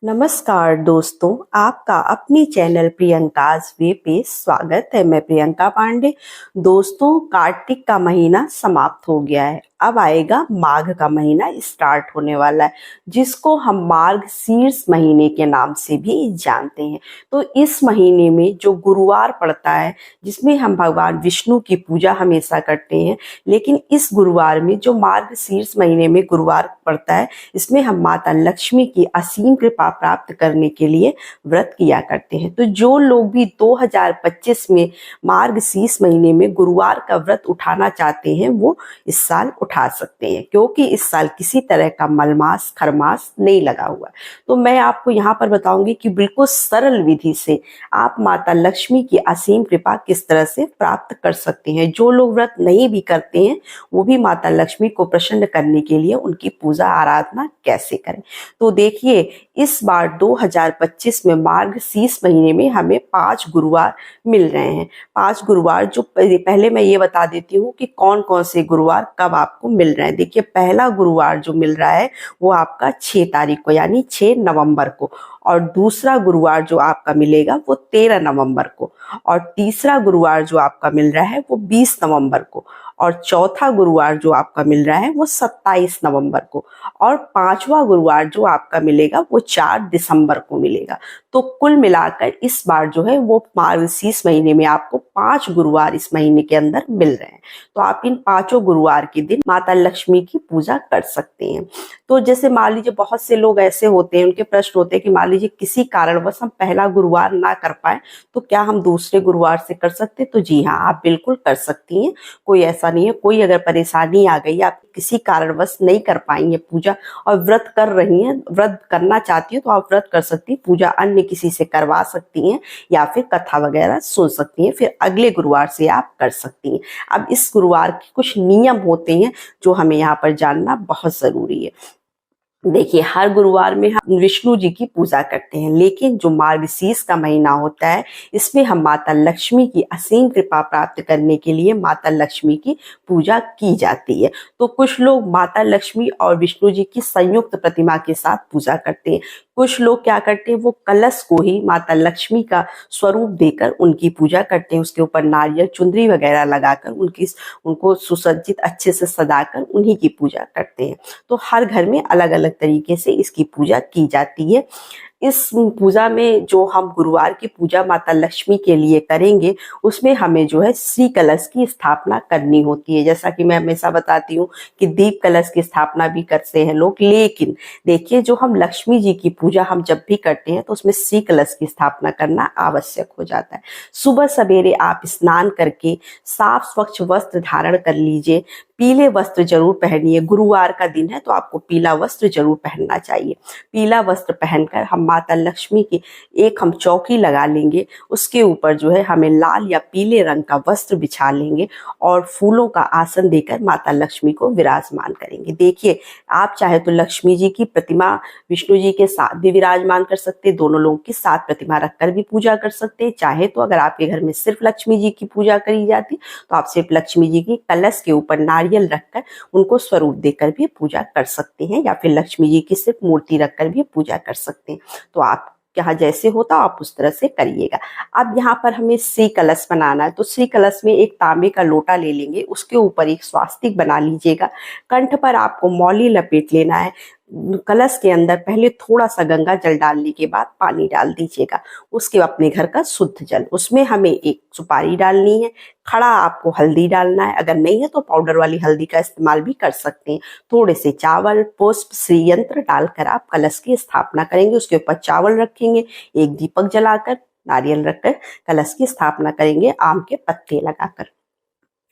नमस्कार दोस्तों, आपका अपनी चैनल प्रियंकाज वे पे स्वागत है। मैं प्रियंका पांडे। दोस्तों, कार्तिक का महीना समाप्त हो गया है। अब आएगा माघ का महीना, स्टार्ट होने वाला है, जिसको हम मार्गशीर्ष महीने के नाम से भी जानते हैं। तो इस महीने में जो गुरुवार पड़ता है, जिसमें हम भगवान विष्णु की पूजा हमेशा करते हैं, लेकिन इस गुरुवार में जो मार्गशीर्ष महीने में गुरुवार पड़ता है, इसमें हम माता लक्ष्मी की असीम कृपा प्राप्त करने के लिए व्रत किया करते हैं। तो जो लोग भी 2025 में मार्गशीर्ष महीने में गुरुवार का व्रत उठाना चाहते हैं, वो इस साल उठा सकते हैं, क्योंकि इस साल किसी तरह का मलमास खरमास नहीं लगा हुआ। तो मैं आपको यहाँ पर बताऊंगी कि बिल्कुल सरल विधि से आप माता लक्ष्मी की असीम कृपा किस तरह से प्राप्त कर सकते हैं। जो लोग व्रत नहीं भी करते हैं, वो भी माता लक्ष्मी को प्रसन्न करने के लिए उनकी पूजा आराधना कैसे करें। तो देखिए, इस बार 2025 में मार्गशीर्ष महीने में हमें 5 गुरुवार मिल रहे हैं। 5 गुरुवार जो पहले मैं ये बता देती हूँ कि कौन कौन से गुरुवार कब आपको मिल रहे हैं। देखिए, पहला गुरुवार जो मिल रहा है वो आपका 6 तारीख को, यानी 6 नवंबर को। और दूसरा गुरुवार जो आपका मिलेगा वो 13 नवंबर को। और तीसरा गुरुवार जो आपका मिल रहा है वो 20 नवंबर को। और चौथा गुरुवार जो आपका मिल रहा है वो 27 नवंबर को। और 5वां गुरुवार जो आपका मिलेगा वो 4 दिसंबर को मिलेगा। तो कुल मिलाकर इस बार जो है वो मार्गशीर्ष महीने में आपको 5 गुरुवार इस महीने के अंदर मिल रहे हैं। तो आप इन 5 गुरुवार के दिन माता लक्ष्मी की पूजा कर सकते हैं। तो जैसे मान लीजिए, बहुत से लोग ऐसे होते हैं, उनके प्रश्न होते हैं कि मान लीजिए किसी कारणवश हम पहला गुरुवार ना कर पाए, तो क्या हम दूसरे गुरुवार से कर सकते हैं? तो जी हाँ, आप बिल्कुल कर सकती हैं। कोई ऐसा नहीं है। कोई अगर परेशानी आ गई, आप किसी कारणवश नहीं कर पाएंगे पूजा और व्रत कर रही हैं, व्रत करना चाहती है, तो आप व्रत कर सकती हैं। पूजा अन्य किसी से करवा सकती हैं या फिर कथा वगैरह सुन सकती हैं। फिर अगले गुरुवार से आप कर सकती हैं। अब इस गुरुवार के कुछ नियम होते हैं जो हमें यहाँ पर जानना बहुत जरूरी है। देखिए, हर गुरुवार में हम विष्णु जी की पूजा करते हैं, लेकिन जो मार्गशीर्ष का महीना होता है, इसमें हम माता लक्ष्मी की असीम कृपा प्राप्त करने के लिए माता लक्ष्मी की पूजा की जाती है। तो कुछ लोग माता लक्ष्मी और विष्णु जी की संयुक्त प्रतिमा के साथ पूजा करते हैं। कुछ लोग क्या करते हैं, वो कलश को ही माता लक्ष्मी का स्वरूप देकर उनकी पूजा करते हैं। उसके ऊपर नारियल चुंदरी वगैरह लगाकर उनको सुसज्जित अच्छे से सजाकर उन्हीं की पूजा करते हैं। तो हर घर में अलग अलग तरीके से इसकी पूजा की जाती है। इस पूजा में जो हम गुरुवार की पूजा माता लक्ष्मी के लिए करेंगे, उसमें हमें जो है श्री कलश की स्थापना करनी होती है। जैसा कि मैं हमेशा बताती हूँ कि दीप कलश की स्थापना भी करते हैं लोग, लेकिन देखिए, जो हम लक्ष्मी जी की पूजा हम जब भी करते हैं तो उसमें श्री कलश की स्थापना करना आवश्यक हो जाता है। सुबह सवेरे आप स्नान करके साफ स्वच्छ वस्त्र धारण कर लीजिए। पीले वस्त्र जरूर पहनिए। गुरुवार का दिन है तो आपको पीला वस्त्र जरूर पहनना चाहिए। पीला वस्त्र पहनकर हम माता लक्ष्मी की एक हम चौकी लगा लेंगे। उसके ऊपर जो है हमें लाल या पीले रंग का वस्त्र बिछा लेंगे और फूलों का आसन देकर माता लक्ष्मी को विराजमान करेंगे। देखिए, आप चाहे तो लक्ष्मी जी की प्रतिमा विष्णु जी के साथ भी विराजमान कर सकते हैं। दोनों लोगों की साथ प्रतिमा रखकर भी पूजा कर सकते हैं। चाहे तो अगर आपके घर में सिर्फ लक्ष्मी जी की पूजा करी जाती, तो आप सिर्फ लक्ष्मी जी की कलश के ऊपर नारियल रखकर उनको स्वरूप देकर भी पूजा कर सकते हैं, या फिर लक्ष्मी जी की सिर्फ मूर्ति रखकर भी पूजा कर सकते हैं। तो आप यहाँ जैसे होता आप उस तरह से करिएगा। अब यहाँ पर हमें श्री कलश बनाना है, तो श्री कलश में एक तांबे का लोटा ले लेंगे, उसके ऊपर एक स्वास्तिक बना लीजिएगा। कंठ पर आपको मौली लपेट लेना है। कलश के अंदर पहले थोड़ा सा गंगा जल डालने के बाद पानी डाल दीजिएगा। उसके अपने घर का शुद्ध जल, उसमें हमें एक सुपारी डालनी है। खड़ा आपको हल्दी डालना है, अगर नहीं है तो पाउडर वाली हल्दी का इस्तेमाल भी कर सकते हैं। थोड़े से चावल, पुष्प, श्री यंत्र डालकर आप कलश की स्थापना करेंगे। उसके ऊपर चावल रखेंगे, एक दीपक जलाकर, नारियल रखकर कलश की स्थापना करेंगे, आम के पत्ते लगाकर।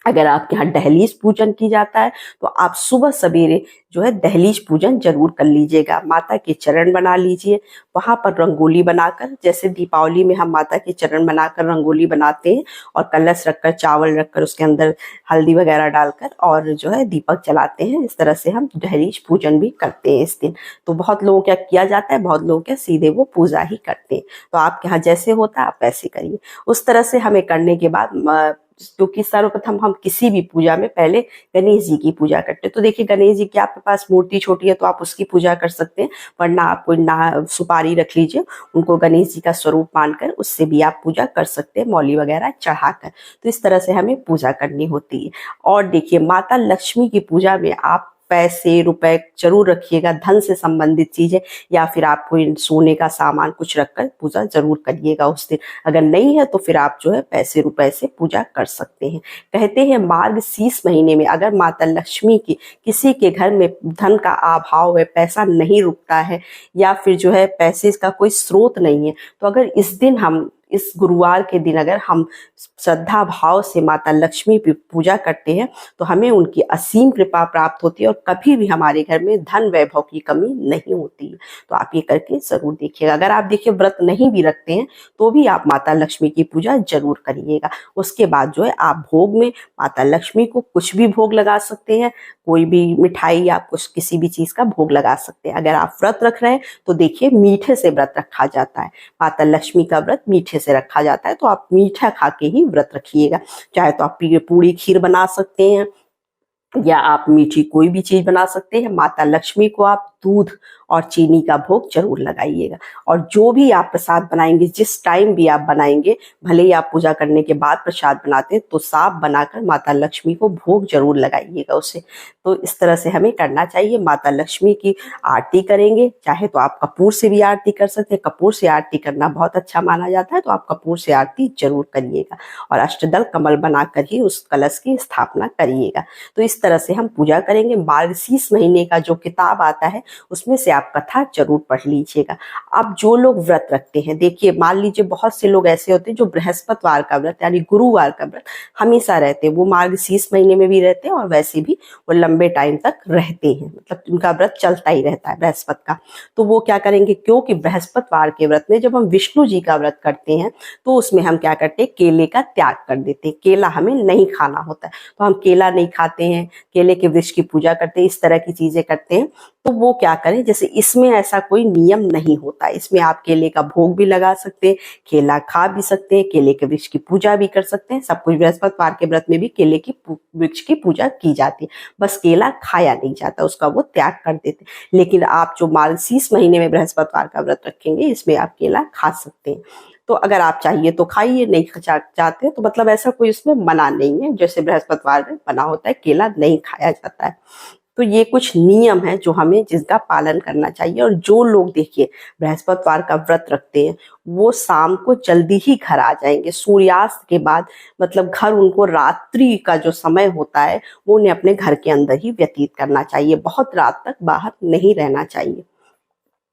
अगर आपके यहाँ दहलीज पूजन की जाता है तो आप सुबह सवेरे जो है दहलीज पूजन जरूर कर लीजिएगा। माता के चरण बना लीजिए। वहां पर रंगोली बनाकर, जैसे दीपावली में हम माता के चरण बनाकर रंगोली बनाते हैं और कलश रखकर, चावल रखकर, उसके अंदर हल्दी वगैरह डालकर और जो है दीपक जलाते हैं। इस तरह से हम दहलीज पूजन भी करते हैं इस दिन। तो बहुत लोगों क्या किया जाता है, बहुत लोग क्या सीधे वो पूजा ही करते हैं। तो आपके यहाँ जैसे होता है आप वैसे करिए। उस तरह से हमें करने के बाद क्योंकि सर्वप्रथम हम किसी भी पूजा में पहले गणेश जी की पूजा करते हैं। तो देखिए गणेश जी की आपके पास मूर्ति छोटी है तो आप उसकी पूजा कर सकते हैं, वरना आप कोई ना सुपारी रख लीजिए, उनको गणेश जी का स्वरूप मानकर उससे भी आप पूजा कर सकते हैं, मौली वगैरह चढ़ाकर। तो इस तरह से हमें पूजा करनी होती है। और देखिए माता लक्ष्मी की पूजा में आप पैसे रुपए जरूर रखिएगा, धन से संबंधित चीजें, या फिर आप कोई सोने का सामान कुछ रखकर पूजा जरूर करिएगा उस दिन। अगर नहीं है तो फिर आप जो है पैसे रुपए से पूजा कर सकते हैं। कहते हैं मार्गशीर्ष महीने में अगर माता लक्ष्मी की किसी के घर में धन का अभाव है, पैसा नहीं रुकता है, या फिर जो है पैसे का कोई स्रोत नहीं है, तो अगर इस दिन हम इस गुरुवार के दिन अगर हम श्रद्धा भाव से माता लक्ष्मी की पूजा करते हैं तो हमें उनकी असीम कृपा प्राप्त होती है और कभी भी हमारे घर में धन वैभव की कमी नहीं होती है। तो आप ये करके जरूर देखिएगा। अगर आप देखिए व्रत नहीं भी रखते हैं तो भी आप माता लक्ष्मी की पूजा जरूर करिएगा। उसके बाद जो है आप भोग में माता लक्ष्मी को कुछ भी भोग लगा सकते हैं, कोई भी मिठाई या कुछ किसी भी चीज का भोग लगा सकते हैं। अगर आप व्रत रख रहे हैं तो देखिए मीठे से व्रत रखा जाता है, माता लक्ष्मी का व्रत मीठे से रखा जाता है, तो आप मीठा खा के ही व्रत रखिएगा। चाहे तो आप पूरी खीर बना सकते हैं या आप मीठी कोई भी चीज बना सकते हैं। माता लक्ष्मी को आप दूध और चीनी का भोग जरूर लगाइएगा। और जो भी आप प्रसाद बनाएंगे, जिस टाइम भी आप बनाएंगे, भले ही आप पूजा करने के बाद प्रसाद बनाते हैं, तो साफ बनाकर माता लक्ष्मी को भोग जरूर लगाइएगा उसे। तो इस तरह से हमें करना चाहिए। माता लक्ष्मी की आरती करेंगे, चाहे तो आप कपूर से भी आरती कर सकते हैं, कपूर से आरती करना बहुत अच्छा माना जाता है, तो आप कपूर से आरती जरूर करिएगा। और अष्टदल कमल बनाकर ही उस कलश की स्थापना करिएगा। तो इस तरह से हम पूजा करेंगे। मार्गशीर्ष महीने का जो किताब आता है उसमें से आप कथा जरूर पढ़ लीजिएगा। अब जो लोग व्रत रखते हैं, देखिए मान लीजिए बहुत से लोग ऐसे होते हैं जो बृहस्पतिवार का व्रत यानी गुरुवार का व्रत हमेशा रहते हैं, वो मार्गशीर्ष महीने में भी रहते हैं और वैसे भी वो लंबे टाइम तक रहते हैं, मतलब उनका व्रत चलता ही रहता है बृहस्पति का। तो वो क्या करेंगे, क्योंकि बृहस्पतिवार के व्रत में जब हम विष्णु जी का व्रत करते हैं तो उसमें हम क्या करते हैं, केले का त्याग कर देते हैं। केला हमें नहीं खाना होता है, तो हम केला नहीं खाते हैं, केले के वृक्ष की पूजा करते हैं, इस तरह की चीजें करते हैं। तो वो क्या करें, जैसे इसमें ऐसा कोई नियम नहीं होता, इसमें आप केले का भोग भी लगा सकते हैं, केला खा भी सकते हैं, केले के वृक्ष की पूजा भी कर सकते हैं, सब कुछ। बृहस्पतिवार के व्रत में भी केले की वृक्ष की पूजा की जाती है, बस केला खाया नहीं जाता, उसका वो त्याग कर देते। लेकिन आप जो मार्गशीर्ष महीने में बृहस्पतिवार का व्रत रखेंगे, इसमें आप केला खा सकते हैं। तो अगर आप चाहिए तो खाइए, नहीं चाहते तो मतलब ऐसा कोई उसमें मना नहीं है। जैसे बृहस्पतिवार में मना होता है, केला नहीं खाया जाता है। तो ये कुछ नियम है जो हमें जिसका पालन करना चाहिए। और जो लोग देखिए बृहस्पतिवार का व्रत रखते हैं वो शाम को जल्दी ही घर आ जाएंगे, सूर्यास्त के बाद, मतलब घर उनको रात्रि का जो समय होता है वो उन्हें अपने घर के अंदर ही व्यतीत करना चाहिए, बहुत रात तक बाहर नहीं रहना चाहिए।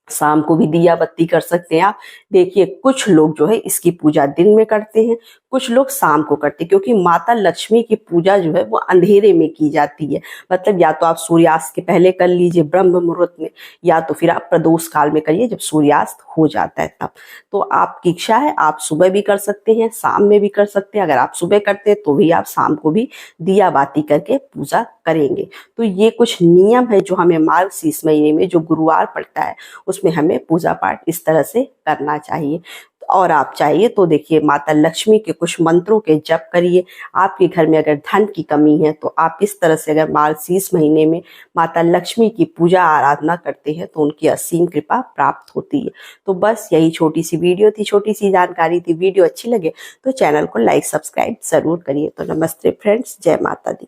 शाम को भी दिया बत्ती कर सकते हैं आप। देखिए कुछ लोग जो है इसकी पूजा दिन में करते हैं, कुछ लोग शाम को करते हैं, क्योंकि माता लक्ष्मी की पूजा जो है वो अंधेरे में की जाती है। मतलब या तो आप सूर्यास्त के पहले कर लीजिए ब्रह्म मुहूर्त में, या तो फिर आप प्रदोष काल में करिए जब सूर्यास्त हो जाता है तब। तो आपकी इच्छा है, आप सुबह भी कर सकते हैं, शाम में भी कर सकते हैं। अगर आप सुबह करते हैं तो भी आप शाम को भी दिया बाती करके पूजा करेंगे। तो ये कुछ नियम है जो हमें मार्गशीर्ष महीने में जो गुरुवार पड़ता है उसमें हमें पूजा पाठ इस तरह से करना चाहिए। और आप चाहिए तो देखिए माता लक्ष्मी के कुछ मंत्रों के जप करिए। आपके घर में अगर धन की कमी है तो आप इस तरह से अगर मार्गशीर्ष महीने में माता लक्ष्मी की पूजा आराधना करते हैं तो उनकी असीम कृपा प्राप्त होती है। तो बस यही छोटी सी वीडियो थी, छोटी सी जानकारी थी। वीडियो अच्छी लगे तो चैनल को लाइक सब्सक्राइब जरूर करिए। तो नमस्ते फ्रेंड्स, जय माता दी।